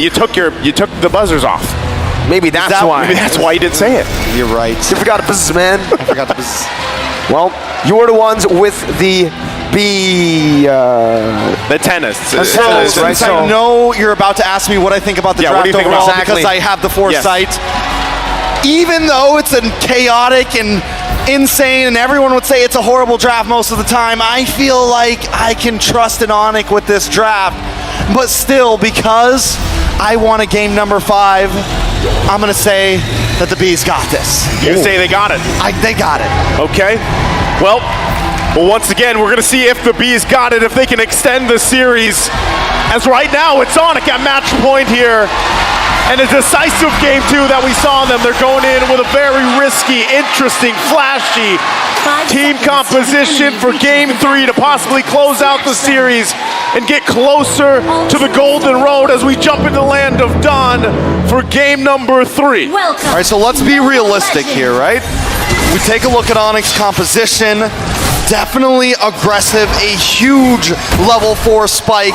You took the buzzers off. Maybe that's why. Maybe that's why you didn't say it. You're right. You forgot to buzz, man. I forgot to buzz. Well, you were the ones with the The tennis. Since I know you're about to ask me what I think about the draft overall, because I have the foresight. Yes. Even though it's a chaotic and insane, and everyone would say it's a horrible draft most of the time, I feel like I can trust an Onic with this draft. But still, because I want a game number 5, I'm going to say that the Bees got this. You say they got it? They got it. Okay. Well, once again, we're going to see if the Bees got it, if they can extend the series. As right now, it's Onic at match point here. And a decisive game, too, that we saw them. They're going in with a very risky, interesting, flashy team composition for Game 3 to possibly close out the series and get closer to the Golden Road as we jump into the land of Dawn for game number 3. All right, so let's be realistic here, right? We take a look at Onic's composition. Definitely aggressive, a huge level 4 spike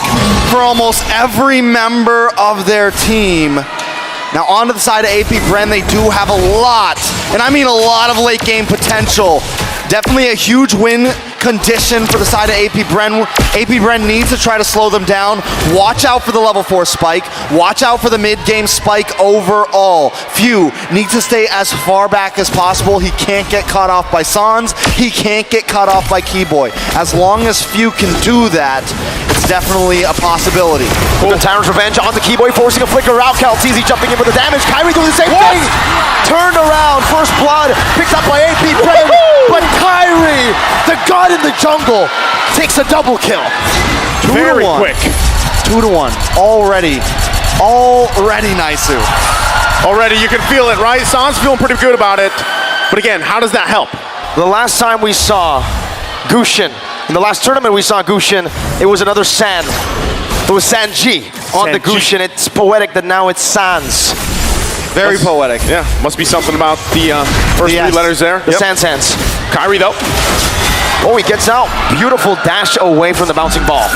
for almost every member of their team. Now onto the side of AP Bren, they do have a lot, and I mean a lot of late game potential. Definitely a huge win condition for the side of AP Bren. AP Bren needs to try to slow them down. Watch out for the level 4 spike. Watch out for the mid-game spike overall. Few needs to stay as far back as possible. He can't get caught off by Sans. He can't get caught off by Keyboy. As long as Few can do that, it's definitely a possibility. The Tyrant's Revenge on the Keyboy, forcing a flicker out. Calteezy jumping in with the damage. Kyrie doing the same thing. Turned around. First blood picked up by AP Bren. But Kyrie, the god in the jungle, takes a double kill. Very quick. 2-1. Already Naisu. Already, you can feel it, right? Sans feeling pretty good about it. But again, how does that help? The last time we saw Gushin, in the last tournament we saw Gushin, it was another San. It was Sanji on the Gushin. It's poetic that now it's Sans. Very poetic. Yeah, must be something about the first 3 letters there. The Sans. Kyrie, though. Oh, he gets out. Beautiful dash away from the bouncing ball.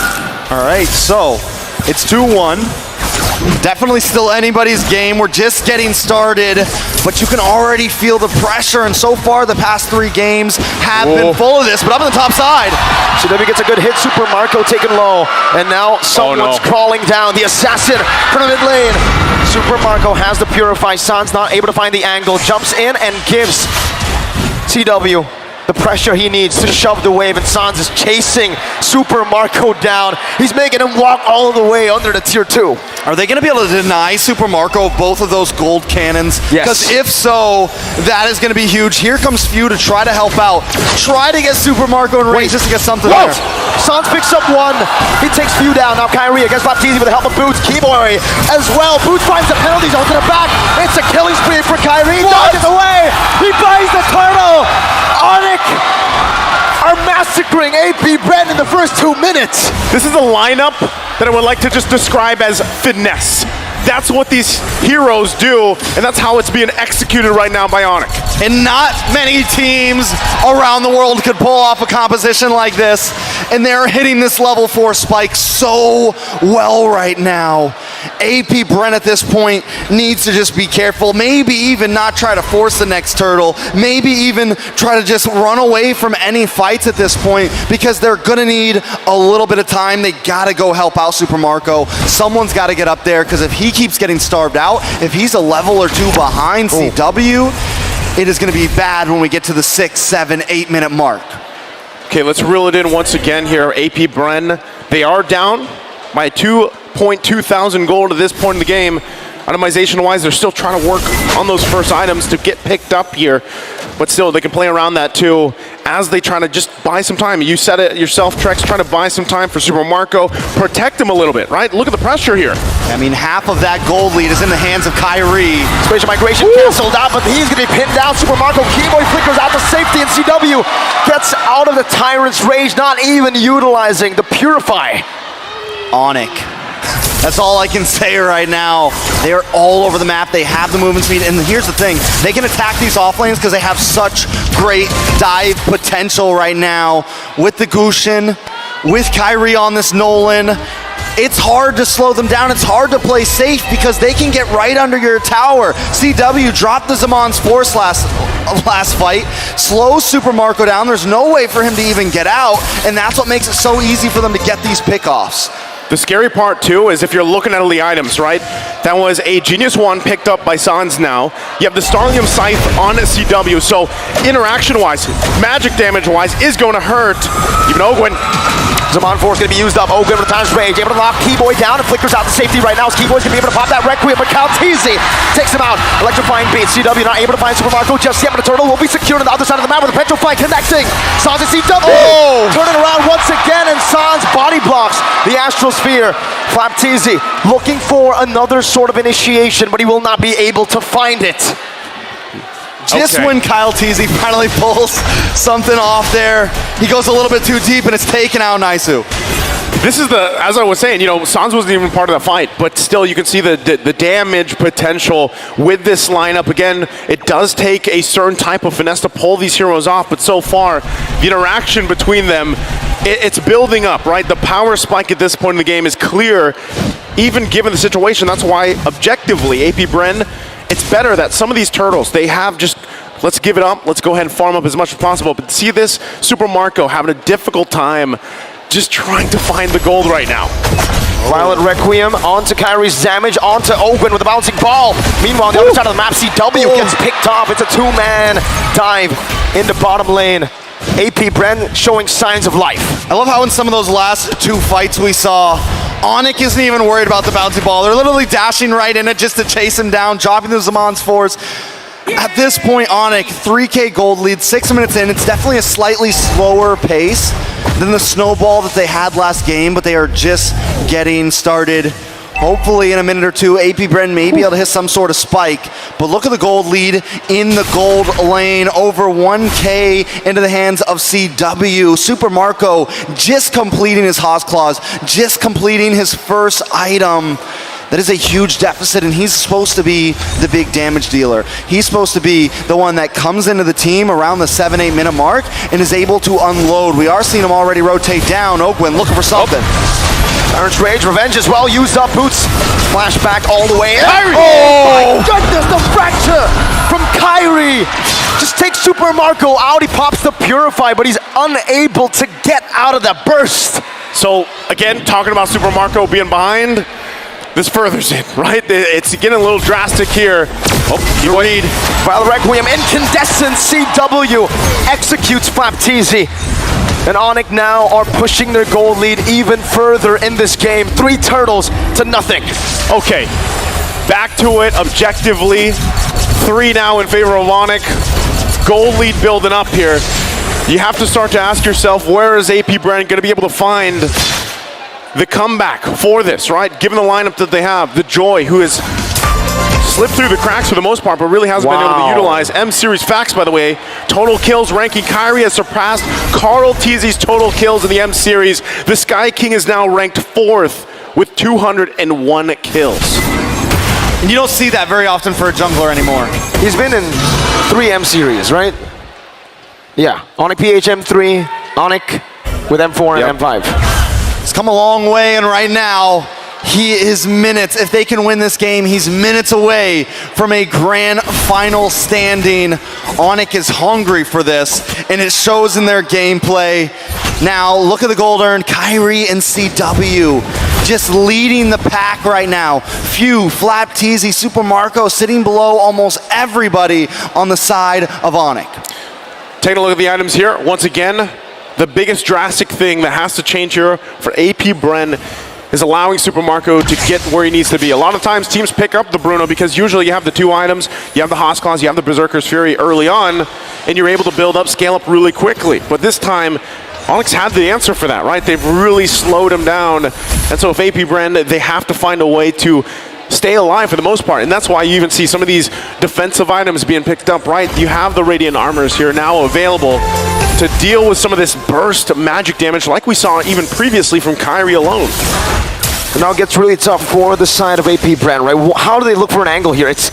All right, so it's 2-1. Definitely still anybody's game. We're just getting started, but you can already feel the pressure, and so far the past 3 games have been full of this, but up on the top side. CW gets a good hit, Super Marco taken low, and now someone's crawling down. The assassin from the mid lane. Super Marco has the Purify. Sans not able to find the angle, jumps in and gives CW the pressure he needs to shove the wave, and Sans is chasing Super Marco down. He's making him walk all the way under the tier 2. Are they going to be able to deny Super Marco both of those gold cannons? Yes. Because if so, that is going to be huge. Here comes Few to try to help out. Try to get Super Marco in range just to get something there. Sans picks up 1. He takes Few down. Now Kyrie against Baptiste with the help of Boots. Keyboy as well. Boots finds the penalty zone to the back. It's a killing spree for Kyrie. Dodges away. He buys the turtle. Onic are massacring AP Bren in the first 2 minutes. This is a lineup that I would like to just describe as finesse. That's what these heroes do, and that's how it's being executed right now by Onic. And not many teams around the world could pull off a composition like this, and they're hitting this level 4 spike so well right now. AP Bren at this point needs to just be careful, maybe even not try to force the next turtle, maybe even try to just run away from any fights at this point, because they're gonna need a little bit of time. They gotta go help out Super Marco. Someone's gotta get up there, because if he keeps getting starved out, if he's a level or 2 behind CW, it is gonna be bad when we get to the 6, 7, 8 minute mark. Okay, let's reel it in once again here. AP Bren, they are down by 2.2 thousand gold at this point in the game. Itemization-wise, they're still trying to work on those first items to get picked up here. But still, they can play around that too as they try to just buy some time. You said it yourself, Trex, trying to buy some time for Super Marco. Protect him a little bit, right? Look at the pressure here. I mean, half of that gold lead is in the hands of Kyrie. Spatial migration canceled out, but he's going to be pinned down. Super Marco Keyboy flickers out to safety, and CW gets out of the Tyrant's rage, not even utilizing the Purify. Onic. That's all I can say right now. They're all over the map. They have the movement speed. And here's the thing. They can attack these offlanes because they have such great dive potential right now. With the Gushin, with Kyrie on this Nolan, it's hard to slow them down. It's hard to play safe because they can get right under your tower. CW dropped the Zaman's Force last fight, slows Super Marco down. There's no way for him to even get out, and that's what makes it so easy for them to get these pickoffs. The scary part, too, is if you're looking at all the items, right? That was a Genius 1 picked up by Sans now. You have the Starlium Scythe on CW, so interaction-wise, magic damage-wise, is going to hurt. Even Ogwin. Zaman Force going to be used up. Ogwin with the time's range, able to lock Keyboy down and flickers out to safety right now. Keyboy's going to be able to pop that Requiem, but Calteezy takes him out. Electrifying beat. CW not able to find Super Marco just yet, but the turtle will be secured on the other side of the map with the Petrofly connecting. Sans and CW turning around once again, and Sans body blocks the Astral Sphere. Flapteezy looking for another sort of initiation, but he will not be able to find it. Just when Kyle Teasy finally pulls something off there, he goes a little bit too deep and it's taken out Naisu. This is as I was saying, Sans wasn't even part of the fight, but still you can see the damage potential with this lineup. Again, it does take a certain type of finesse to pull these heroes off, but so far, the interaction between them, it's building up, right? The power spike at this point in the game is clear, even given the situation. That's why, objectively, AP Bren, it's better that some of these turtles, they have just, let's give it up, let's go ahead and farm up as much as possible. But see this Super Marco having a difficult time just trying to find the gold right now. Violet Requiem onto Kyrie's damage, onto Ogwin with a bouncing ball. Meanwhile, on the other side of the map, CW gets picked off. It's a two-man dive into bottom lane. AP Bren showing signs of life. I love how in some of those last two fights we saw, Onic isn't even worried about the bouncy ball. They're literally dashing right in it just to chase him down, dropping the Zaman's Force. At this point, Onic, 3K gold lead, 6 minutes in. It's definitely a slightly slower pace than the snowball that they had last game, but they are just getting started. Hopefully in a minute or two, AP Bren may be able to hit some sort of spike. But look at the gold lead in the gold lane. Over 1K into the hands of CW. Super Marco just completing his Haas Claws, just completing his first item. That is a huge deficit, and he's supposed to be the big damage dealer. He's supposed to be the one that comes into the team around the 7-8 minute mark and is able to unload. We are seeing him already rotate down. Ogwin looking for something. Ernst Rage, revenge is well used up. Boots flashback all the way in. Kyrie! Oh my goodness, the fracture from Kyrie. Just takes Super Marco out. He pops the Purify, but he's unable to get out of that burst. So, again, talking about Super Marco being behind, this furthers it, right? It's getting a little drastic here. Oh, you lead. Violet Requiem, incandescent, CW executes Flapteezy. And Onic now are pushing their goal lead even further in this game. 3 turtles to nothing. Okay, back to it objectively. 3 now in favor of Onic. Goal lead building up here. You have to start to ask yourself, where is AP Bren going to be able to find the comeback for this, right? Given the lineup that they have, the Joy, who has slipped through the cracks for the most part, but really hasn't been able to utilize. M-Series facts, by the way, total kills ranking. Kyrie has surpassed Carl Teasy's total kills in the M-Series. The Sky King is now ranked 4th with 201 kills. And you don't see that very often for a jungler anymore. He's been in 3 M-Series, right? Yeah, Onic PH M3, Onic with M4 and M5. It's come a long way, and right now, he is minutes. If they can win this game, he's minutes away from a grand final standing. Onic is hungry for this, and it shows in their gameplay. Now, look at the gold earned. Kyrie and CW just leading the pack right now. Few, Flapteezy, Super Marco sitting below almost everybody on the side of Onic. Taking a look at the items here. Once again, the biggest drastic thing that has to change here for AP Bren is allowing Super Marco to get where he needs to be. A lot of times teams pick up the Bruno because usually you have the 2 items, you have the Haas Claws, you have the Berserker's Fury early on, and you're able to build up, scale up really quickly. But this time, Onyx had the answer for that, right? They've really slowed him down. And so if AP Bren, they have to find a way to stay alive for the most part. And that's why you even see some of these defensive items being picked up, right? You have the Radiant Armors here now available to deal with some of this burst magic damage like we saw even previously from Kyrie alone. And now it gets really tough for the side of AP Bren, right? How do they look for an angle here? It's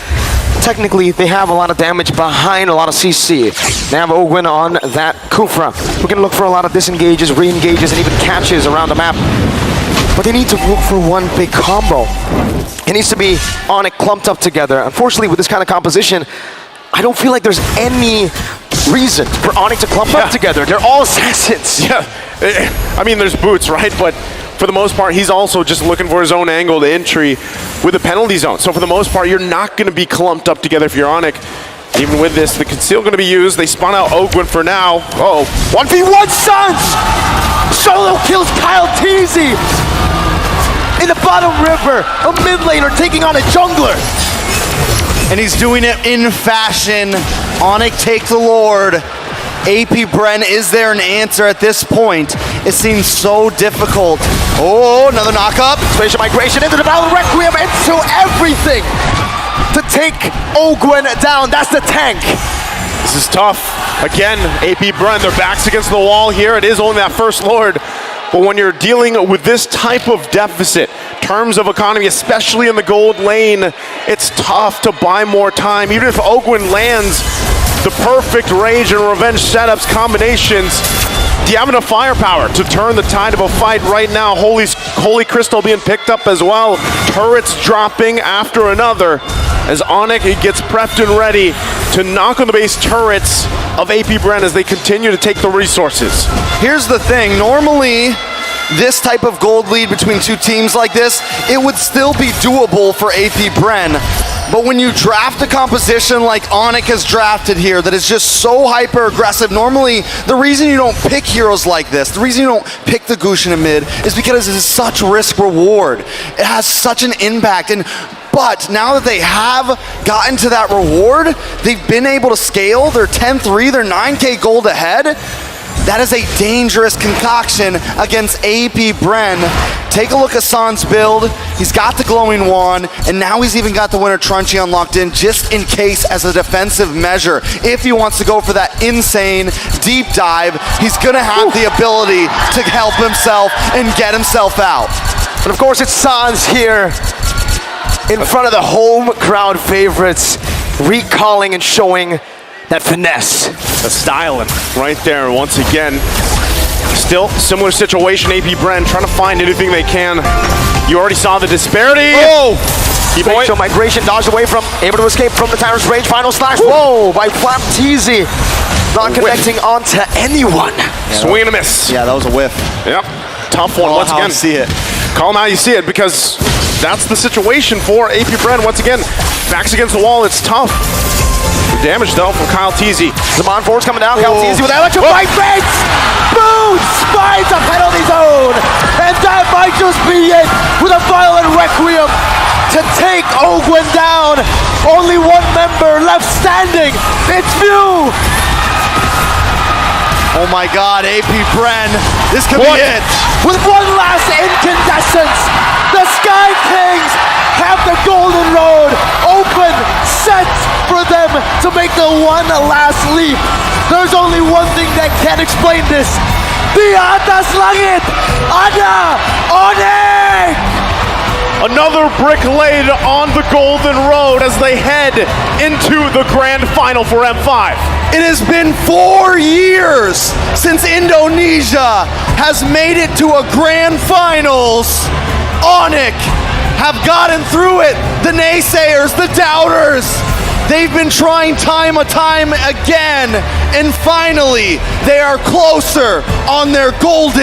technically they have a lot of damage behind a lot of CC. They have Ogwin on that Kufra. We can look for a lot of disengages, re-engages, and even catches around the map. but they need to look for one big combo. It needs to be Onic clumped up together. Unfortunately, with this kind of composition, I don't feel like there's any reason for Onic to clump up together. They're all assassins. Yeah, I mean, there's Boots, right? But for the most part, he's also just looking for his own angled entry with a penalty zone. So for the most part, you're not going to be clumped up together if you're Onic. Even with this, the conceal going to be used. They spawn out Ogwin for now. Uh-oh. 1v1 Suns! Solo kills Kyle Teasy! In the bottom river, a mid laner taking on a jungler. And he's doing it in fashion. Onic takes the Lord. AP Bren, is there an answer at this point? It seems so difficult. Oh, another knockup. Spatial migration into the battle, Requiem into everything to take Ogwin down. That's the tank. This is tough. Again, AP Bren, their backs against the wall here. It is only that first Lord. But when you're dealing with this type of deficit, terms of economy, especially in the gold lane, it's tough to buy more time. Even if Ogwin lands the perfect rage and revenge setups, combinations, do you have enough firepower to turn the tide of a fight right now? Holy Crystal being picked up as well. Turrets dropping after another as Onic gets prepped and ready to knock on the base turrets of AP Bren as they continue to take the resources. Here's the thing, normally this type of gold lead between two teams like this, it would still be doable for AP Bren. But when you draft a composition like Onic has drafted here that is just so hyper aggressive, normally the reason you don't pick heroes like this, the reason you don't pick the Gusion in mid is because it is such risk reward. It has such an impact. But now that they have gotten to that reward, they've been able to scale. They're 10-3, they're 9K gold ahead. That is a dangerous concoction against AP Bren. Take a look at San's build. He's got the glowing wand, and now he's even got the Winter Truncheon unlocked in just in case as a defensive measure. If he wants to go for that insane deep dive, he's gonna have the ability to help himself and get himself out. And of course, it's Sans here in front of the home crowd favorites, recalling and showing that finesse. The styling right there once again. Still similar situation, AP Bren trying to find anything they can. You already saw the disparity. Oh! Spatial migration, dodged away from, able to escape from the Tyrant's Rage. Final slash, whoa, by Flap Teasy. Not connecting onto anyone. Swing and a miss. Yeah, that was a whiff. Yep, tough one once again. See it. Call them how you see it, because that's the situation for AP Bren. Once again, backs against the wall, it's tough. Damage though from Kyle Teasy. Zaman Force coming down, Kyle Teasy with electrifying fence! Boots finds a penalty zone! And that might just be it with a violent Requiem to take Ogwin down. Only one member left standing. It's View! Oh my God, AP Bren, this could be it. With one last incandescence, the Sky Kings have the golden road open, set for them to make the one last leap. There's only one thing that can explain this. The atas langit, ada Onic! Another brick laid on the golden road as they head into the grand final for M5. It has been 4 years since Indonesia has made it to a grand finals. Onic have gotten through it. The naysayers, the doubters, they've been trying time and time again, and finally they are closer on their golden